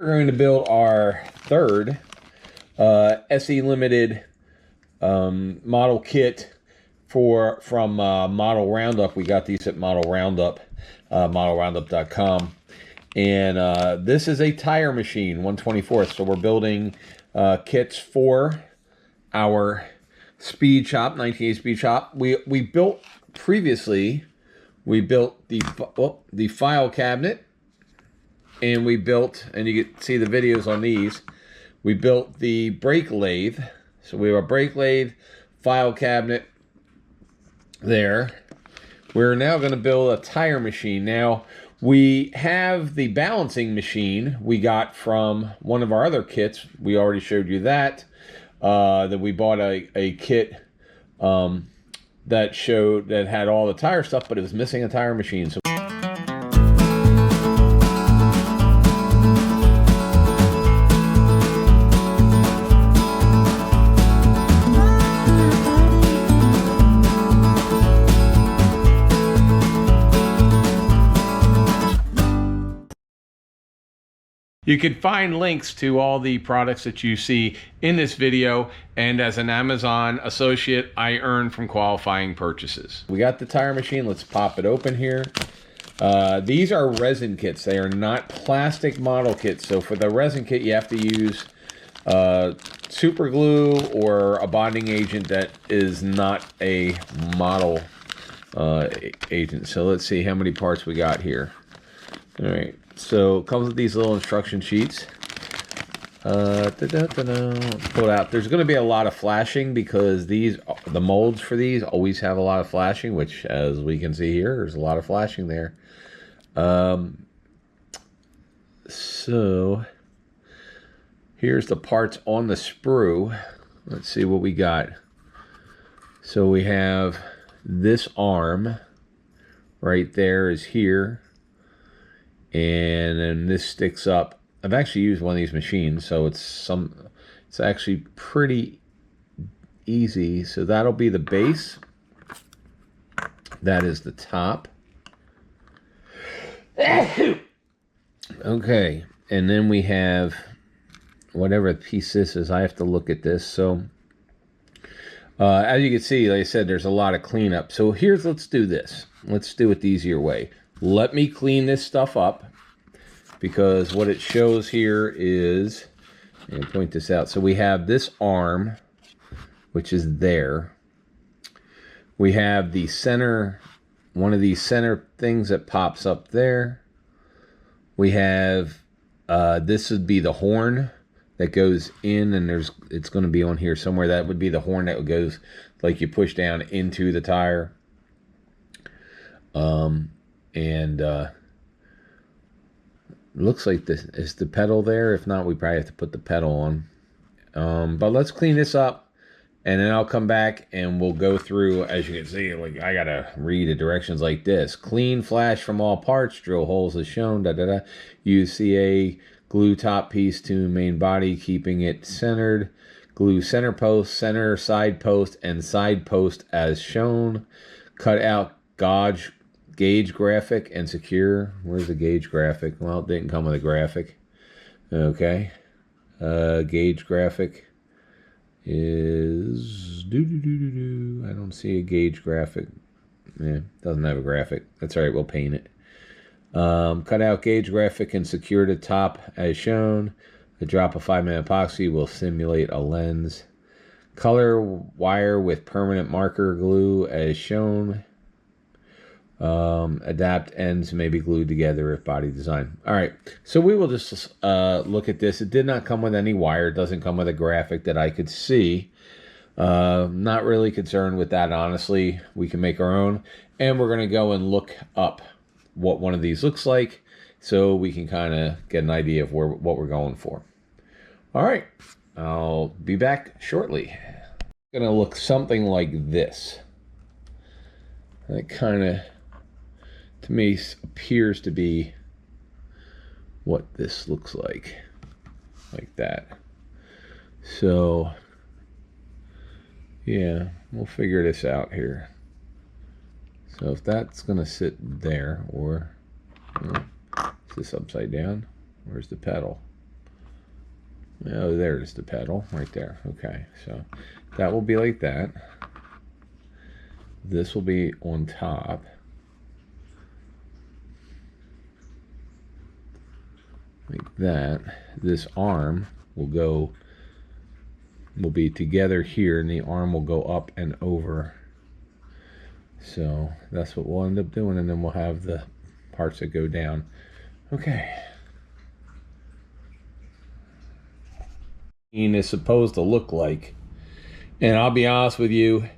We're going to build our third SE Limited model kit from Model Roundup. We got these at Model Roundup, modelroundup.com. And this is a tire machine, 1/24. So we're building kits for our speed shop, 1980 speed shop. We built previously, we built the file cabinet. And we built, and you can see the videos on these, we built the brake lathe. So we have a brake lathe, file cabinet there. We're now going to build a tire machine. Now, we have the balancing machine we got from one of our other kits. We already showed you that. That we bought a kit that had all the tire stuff, but it was missing a tire machine. So you can find links to all the products that you see in this video, and as an Amazon associate, I earn from qualifying purchases. We got the tire machine. Let's pop it open here. These are resin kits. They are not plastic model kits. So for the resin kit, you have to use super glue or a bonding agent that is not a model agent. So let's see how many parts we got here. All right. So it comes with these little instruction sheets. Pull it out. There's going to be a lot of flashing because the molds for these always have a lot of flashing, which, as we can see here, there's a lot of flashing there. So here's the parts on the sprue. Let's see what we got. So we have this arm right there is here. And then this sticks up. I've actually used one of these machines, so it's actually pretty easy. So that'll be the base. That is the top. Okay, and then we have whatever piece this is. I have to look at this. So as you can see, like I said, there's a lot of cleanup. So let's do this. Let's do it the easier way. Let me clean this stuff up, because what it shows here is, and point this out. So we have this arm, which is there. We have the center, one of these center things that pops up there. We have, this would be the horn that goes in, and it's going to be on here somewhere. That would be the horn that goes, like, you push down into the tire. And looks like this is the pedal there. If not, we probably have to put the pedal on. But let's clean this up, and then I'll come back and we'll go through. As you can see, like, I gotta read the directions like this. Clean flash from all parts, drill holes as shown, Use CA, glue top piece to main body, keeping it centered. Glue center post, center side post, and side post as shown. Cut out gauge graphic and secure. Where's the gauge graphic? Well, it didn't come with a graphic. Okay. Gauge graphic is I don't see a gauge graphic. Yeah, doesn't have a graphic. That's all right. We'll paint it. Cut out gauge graphic and secure the top as shown. The drop of 5-minute epoxy will simulate a lens. Color wire with permanent marker glue as shown. Adapt ends may be glued together if body design. All right, so we will just look at this. It did not come with any wire. It doesn't come with a graphic that I could see. Not really concerned with that, honestly. We can make our own, and we're going to go and look up what one of these looks like so we can kind of get an idea of what we're going for. All right, I'll be back shortly. It's going to look something like this. It kind of, to me, appears to be what this looks like that. So yeah, we'll figure this out here. So if that's gonna sit there, or is this upside down? Where's the pedal? Oh, there's the pedal right there. Okay, so that will be like that. This will be on top. Like that. This arm will be together here, and the arm will go up and over. So that's what we'll end up doing, and then we'll have the parts that go down. Okay. Is supposed to look like, and I'll be honest with you,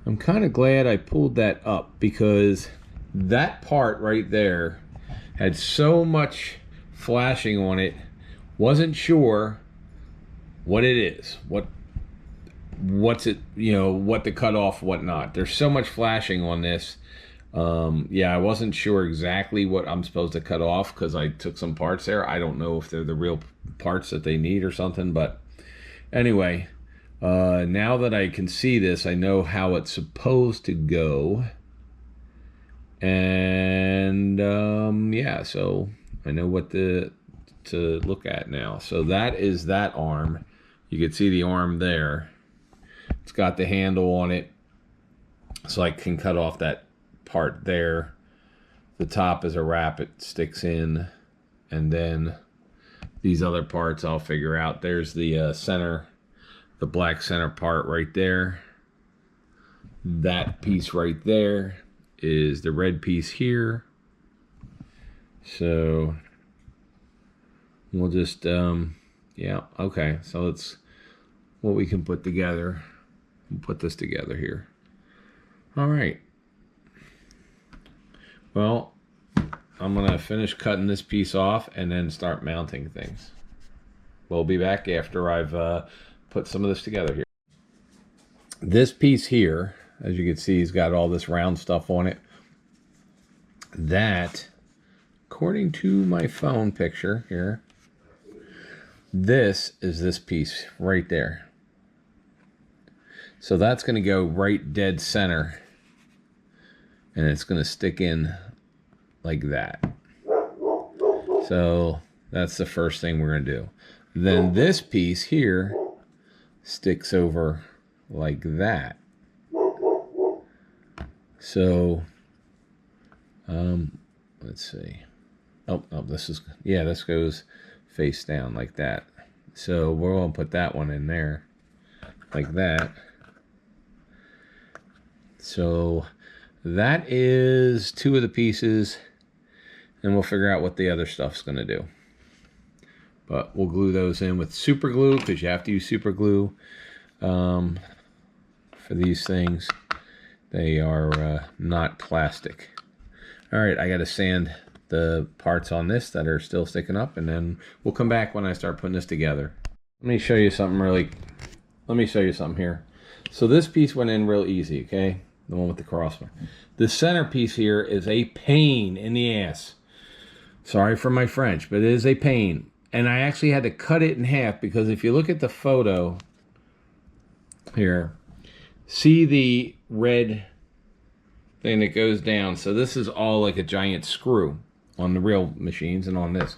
I'm kind of glad I pulled that up, because that part right there had so much flashing on it. Wasn't sure what it is, what's it, you know, what to cut off, what not. There's so much flashing on this. Yeah, I wasn't sure exactly what I'm supposed to cut off, because I took some parts there. I don't know if they're the real parts that they need or something, but anyway, now that I can see this, I know how it's supposed to go. And yeah, so I know what to look at now. So that is that arm. You can see the arm there. It's got the handle on it, so I can cut off that part there. The top is a wrap, it sticks in, and then these other parts I'll figure out. There's the center, the black center part right there. That piece right there is the red piece here. So we'll just yeah, okay, so it's what we can put together. We'll put this together here. All right, well, I'm gonna finish cutting this piece off and then start mounting things. We'll be back after I've put some of this together here. This piece here, as you can see, has got all this round stuff on it. That, according to my phone picture here, this is this piece right there. So that's going to go right dead center, and it's going to stick in like that. So that's the first thing we're going to do. Then this piece here sticks over like that. So let's see. Oh, this is, yeah, this goes face down like that. So we're going to put that one in there like that. So that is two of the pieces, and we'll figure out what the other stuff's going to do. But we'll glue those in with super glue, because you have to use super glue for these things. They are not plastic. All right, I got to sand the parts on this that are still sticking up, and then we'll come back when I start putting this together. Let me show you something let me show you something here. So this piece went in real easy, okay? The one with the crossbar. The center piece here is a pain in the ass. Sorry for my French, but it is a pain. And I actually had to cut it in half, because if you look at the photo here, see the red thing that goes down. So this is all like a giant screw on the real machines and on this.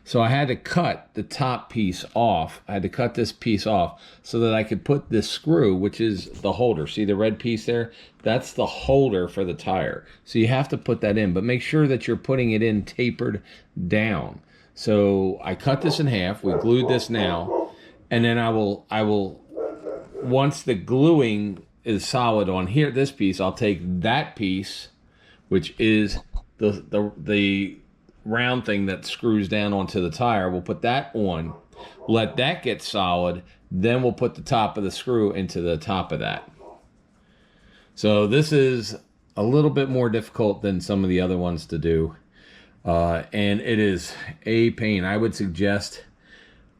So I had to cut the top piece off. I had to cut this piece off so that I could put this screw, which is the holder. See the red piece there? That's the holder for the tire. So you have to put that in, but make sure that you're putting it in tapered down. So I cut this in half. We glued this now, and then I will once the gluing is solid on here, this piece, I'll take that piece, which is the round thing that screws down onto the tire. We'll put that on, let that get solid, then we'll put the top of the screw into the top of that. So this is a little bit more difficult than some of the other ones to do, and it is a pain. I would suggest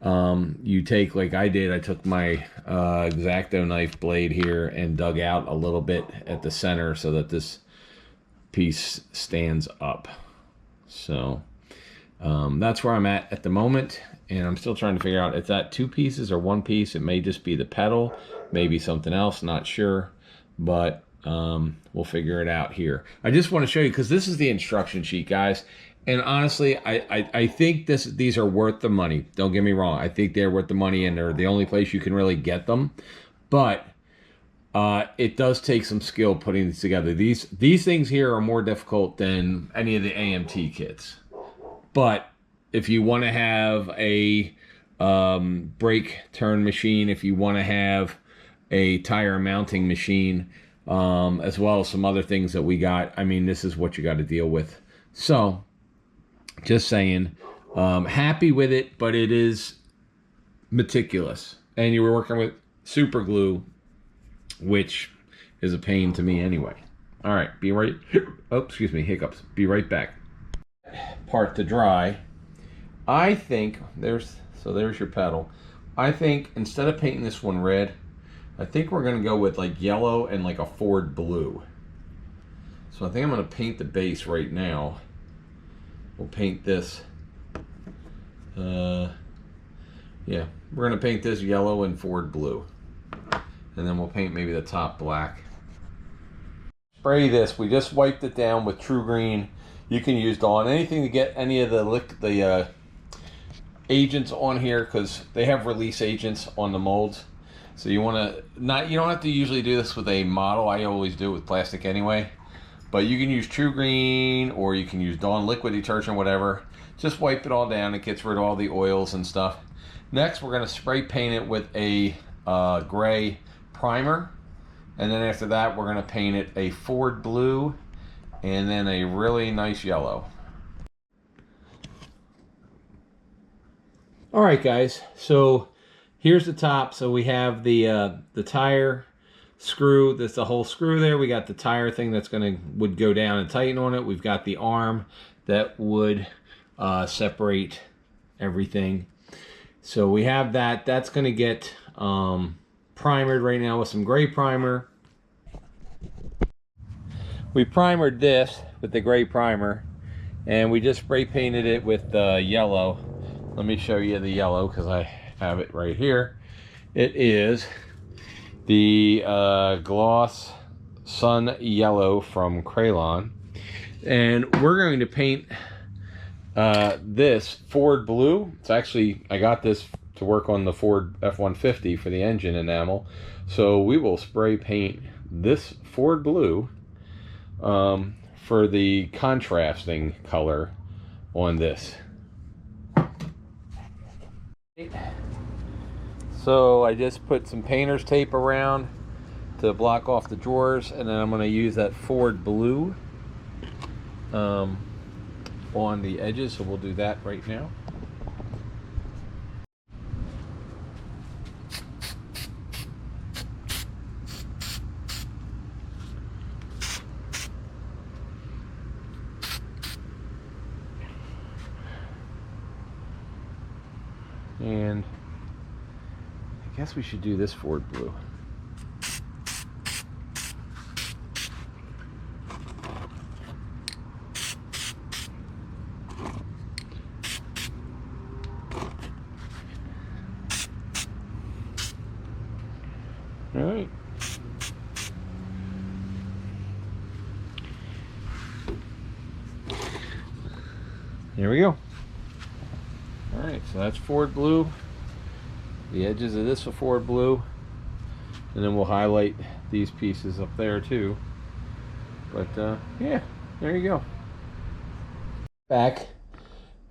you take, like I did, I took my X-Acto knife blade here and dug out a little bit at the center so that this piece stands up. So that's where I'm at the moment, and I'm still trying to figure out if that two pieces or one piece. It may just be the pedal, maybe something else, not sure, but we'll figure it out here. I just want to show you, because this is the instruction sheet, guys, And honestly, I think these are worth the money. Don't get me wrong. I think they're worth the money, and they're the only place you can really get them. But it does take some skill putting these together. These things here are more difficult than any of the AMT kits. But if you want to have a brake turn machine, if you want to have a tire mounting machine, as well as some other things that we got, I mean, this is what you got to deal with. So, just saying, happy with it, but it is meticulous. And you were working with super glue, which is a pain to me anyway. All right, be right. Oh, excuse me, hiccups. Be right back. Part to dry. I think there's your pedal. I think instead of painting this one red, I think we're gonna go with like yellow and like a Ford blue. So I think I'm gonna paint the base right now. We'll paint this. Yeah, we're gonna paint this yellow and Ford blue, and then we'll paint maybe the top black. Spray this. We just wiped it down with True Green. You can use Dawn, anything to get any of the agents on here, because they have release agents on the molds. So you want to you don't have to usually do this with a model. I always do it with plastic anyway. But you can use True Green, or you can use Dawn liquid detergent, whatever. Just wipe it all down. It gets rid of all the oils and stuff. Next, we're going to spray paint it with a gray primer. And then after that, we're going to paint it a Ford blue and then a really nice yellow. All right, guys. So here's the top. So we have the tire screw. That's the whole screw there. We got the tire thing that's would go down and tighten on it. We've got the arm that would separate everything. So we have that. That's going to get primered right now with some gray primer. We primered this with the gray primer, and we just spray painted it with yellow. Let me show you the yellow because I have it right here. It is the Gloss Sun Yellow from Crayon, and we're going to paint this Ford blue. It's actually, I got this to work on the Ford F-150 for the engine enamel. So we will spray paint this Ford blue for the contrasting color on this. So I just put some painter's tape around to block off the drawers, and then I'm going to use that Ford blue on the edges, so we'll do that right now. And I guess we should do this Ford blue. All right. Here we go. All right, so that's Ford blue. The edges of this are Ford blue, and then we'll highlight these pieces up there too. But yeah, there you go. Back,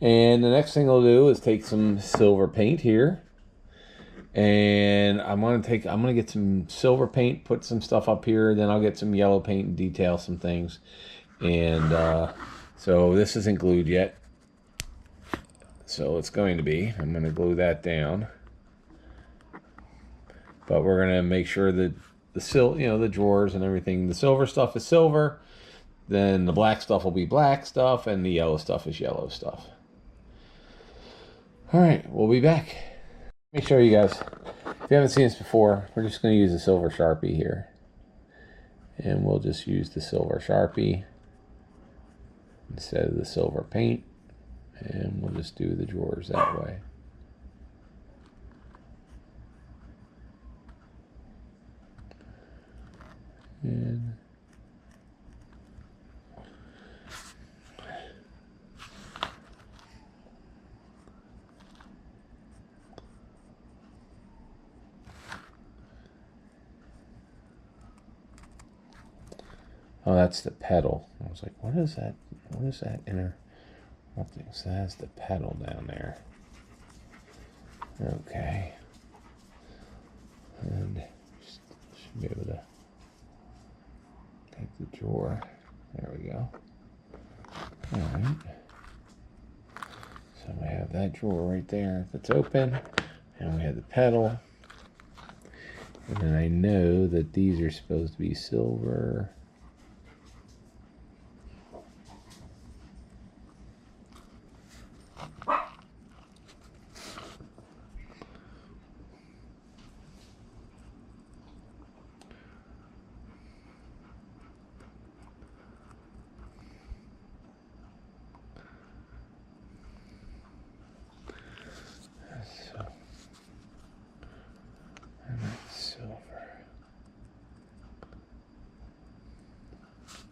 and the next thing I'll do is take some silver paint here, and I'm gonna get some silver paint, put some stuff up here, then I'll get some yellow paint and detail some things. And so this isn't glued yet, so it's going to be. I'm going to glue that down, but we're going to make sure that the drawers and everything, the silver stuff is silver, then the black stuff will be black stuff, and the yellow stuff is yellow stuff. All right, we'll be back. Let me show you guys. If you haven't seen this before, we're just going to use a silver Sharpie here, and we'll just use the silver Sharpie instead of the silver paint, and we'll just do the drawers that way. And Oh, that's the pedal. I was like, what is that? What is that inner? So that's the pedal down there. Okay. And should be able to take the drawer. There we go. All right. So we have that drawer right there that's open, and we have the pedal. And then I know that these are supposed to be silver.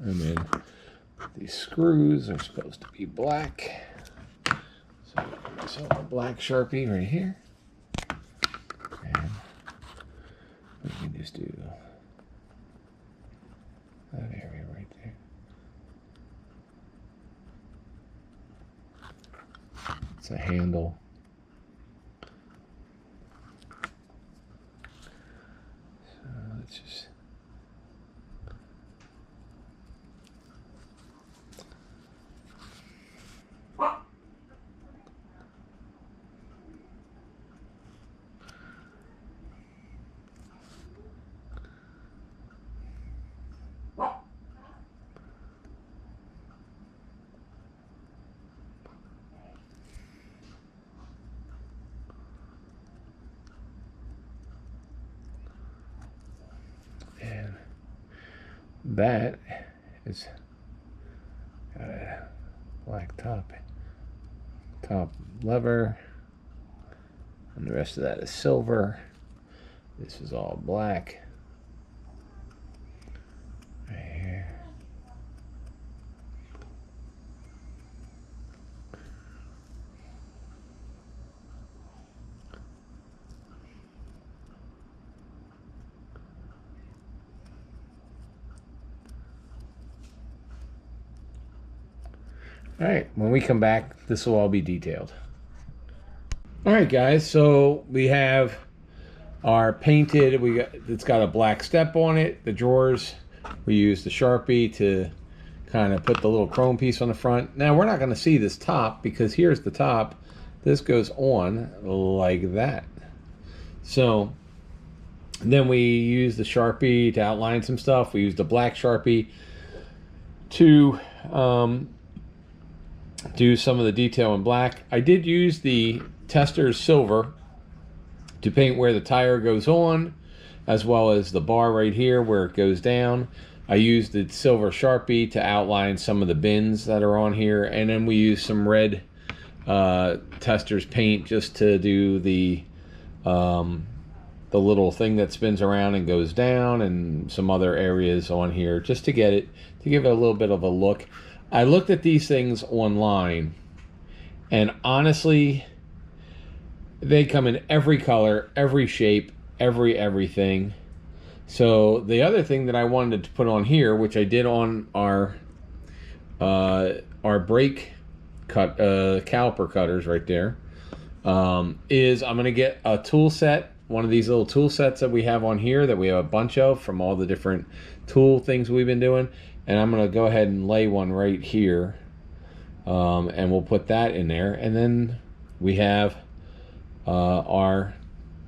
And then these screws are supposed to be black. So a black Sharpie right here. And we can just do that area right there. It's a handle. So let's just... And that is got a black top lever, and the rest of that is silver. This is all black right here. All right, when we come back, this will all be detailed. All right, guys, so we have our painted, it's got a black step on it. The drawers, we use the Sharpie to kind of put the little chrome piece on the front. Now, we're not going to see this top because here's the top. This goes on like that. So then we use the Sharpie to outline some stuff. We use the black Sharpie to do some of the detail in black. I did use the Testor's silver to paint where the tire goes on, as well as the bar right here where it goes down. I used the silver Sharpie to outline some of the bins that are on here, and then we used some red Testor's paint just to do the little thing that spins around and goes down, and some other areas on here just to give it a little bit of a look. I looked at these things online, and honestly, they come in every color, every shape, everything. So the other thing that I wanted to put on here, which I did on our brake cut caliper cutters right there, is I'm gonna get a tool set, one of these little tool sets that we have on here that we have a bunch of from all the different tool things we've been doing. And I'm going to go ahead and lay one right here, and we'll put that in there. And then we have our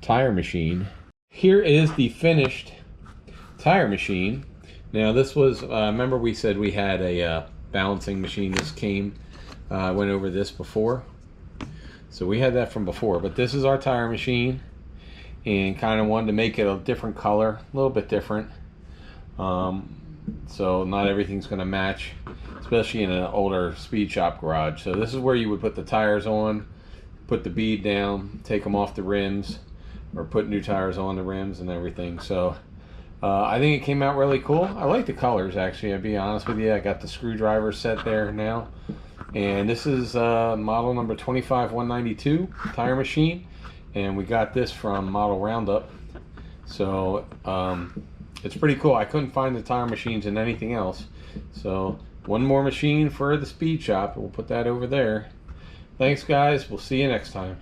tire machine. Here is the finished tire machine. Now this was, remember we said we had a balancing machine. This came, I went over this before. So we had that from before, but this is our tire machine, and kind of wanted to make it a different color, a little bit different. So not everything's going to match, especially in an older speed shop garage. So this is where you would put the tires on, put the bead down, take them off the rims, or put new tires on the rims and everything. So I think it came out really cool. I like the colors, actually, I'll be honest with you. I got the screwdriver set there now. And this is model number 25192 tire machine. And we got this from Model Roundup. So it's pretty cool. I couldn't find the tire machines in anything else. So one more machine for the speed shop. We'll put that over there. Thanks, guys. We'll see you next time.